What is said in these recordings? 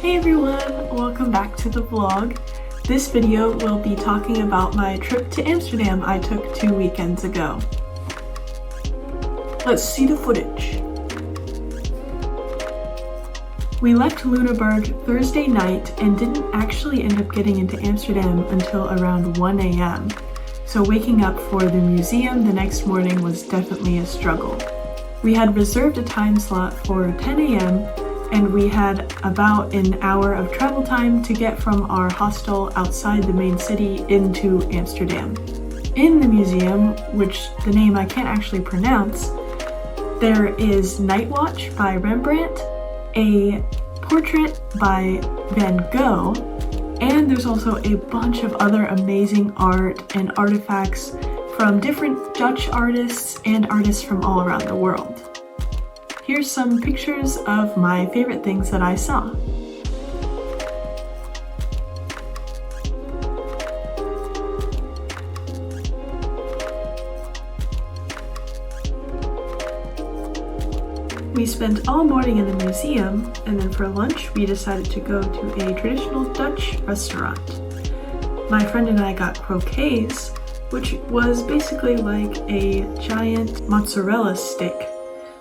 Hey everyone, welcome back to the vlog. This video will be talking about my trip to Amsterdam I took 2 weekends ago. Let's see the footage. We left Luneburg Thursday night and didn't actually end up getting into Amsterdam until around 1 a.m. So waking up for the museum the next morning was definitely a struggle. We had reserved a time slot for 10 a.m. and we had about an hour of travel time to get from our hostel outside the main city into Amsterdam. In the museum, which the name I can't actually pronounce, there is Night Watch by Rembrandt, a portrait by Van Gogh, and there's also a bunch of other amazing art and artifacts from different Dutch artists and artists from all around the world. Here's some pictures of my favorite things that I saw. We spent all morning in the museum, and then for lunch we decided to go to a traditional Dutch restaurant. My friend and I got croquettes, which was basically like a giant mozzarella stick,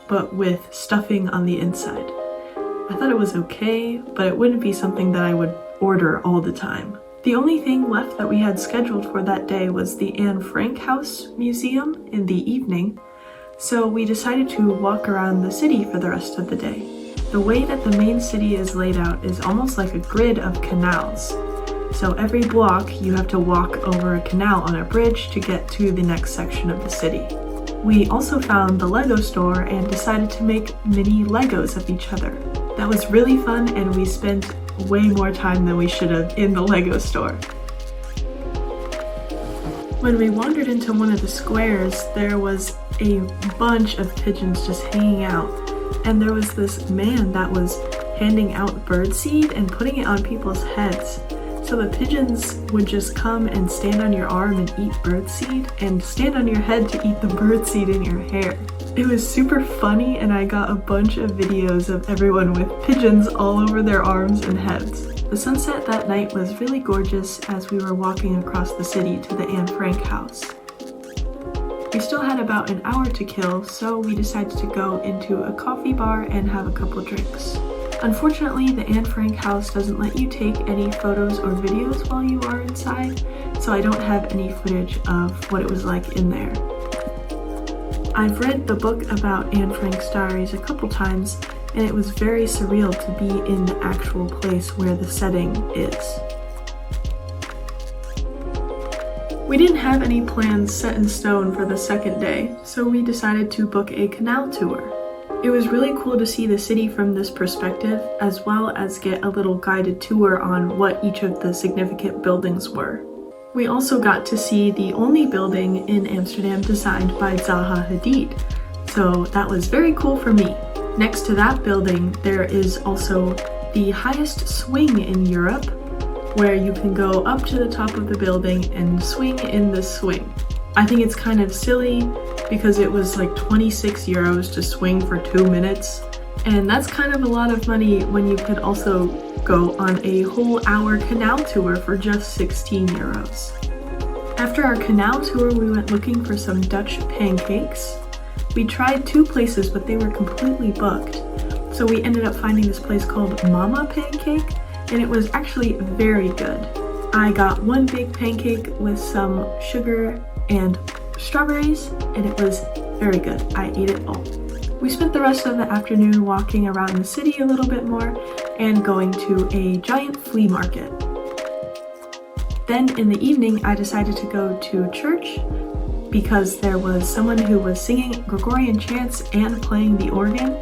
but with stuffing on the inside. I thought it was okay, but it wouldn't be something that I would order all the time. The only thing left that we had scheduled for that day was the Anne Frank House Museum in the evening, so we decided to walk around the city for the rest of the day. The way that the main city is laid out is almost like a grid of canals. So every block you have to walk over a canal on a bridge to get to the next section of the city. We also found the Lego store and decided to make mini Legos of each other. That was really fun, and we spent way more time than we should have in the Lego store. When we wandered into one of the squares, there was a bunch of pigeons just hanging out, and there was this man that was handing out birdseed and putting it on people's heads. So the pigeons would just come and stand on your arm and eat birdseed, and stand on your head to eat the birdseed in your hair. It was super funny, and I got a bunch of videos of everyone with pigeons all over their arms and heads. The sunset that night was really gorgeous as we were walking across the city to the Anne Frank house. We still had about an hour to kill, so we decided to go into a coffee bar and have a couple drinks. Unfortunately, the Anne Frank house doesn't let you take any photos or videos while you are inside, so I don't have any footage of what it was like in there. I've read the book about Anne Frank's diaries a couple times, and it was very surreal to be in the actual place where the setting is. We didn't have any plans set in stone for the second day, so we decided to book a canal tour. It was really cool to see the city from this perspective, as well as get a little guided tour on what each of the significant buildings were. We also got to see the only building in Amsterdam designed by Zaha Hadid, so that was very cool for me. Next to that building, there is also the highest swing in Europe, where you can go up to the top of the building and swing in the swing. I think it's kind of silly because it was like 26 euros to swing for 2 minutes, and that's kind of a lot of money when you could also go on a whole hour canal tour for just 16 euros. After our canal tour, we went looking for some Dutch pancakes. We tried 2 places, but they were completely booked, so we ended up finding this place called Mama Pancake, and it was actually very good. I got 1 big pancake with some sugar and strawberries, and it was very good. I ate it all. We spent the rest of the afternoon walking around the city a little bit more and going to a giant flea market. Then in the evening, I decided to go to church because there was someone who was singing Gregorian chants and playing the organ,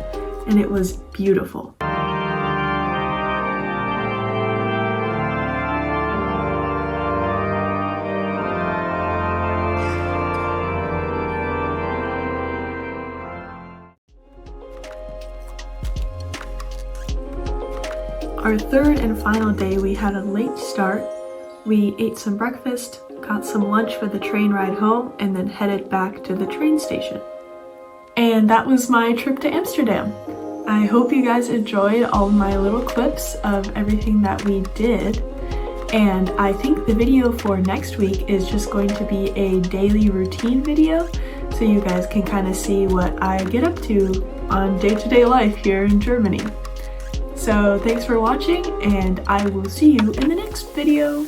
and it was beautiful. Our third and final day, we had a late start. We ate some breakfast, got some lunch for the train ride home, and then headed back to the train station. And that was my trip to Amsterdam. I hope you guys enjoyed all my little clips of everything that we did. And I think the video for next week is just going to be a daily routine video, so you guys can kind of see what I get up to on day-to-day life here in Germany. So thanks for watching, and I will see you in the next video.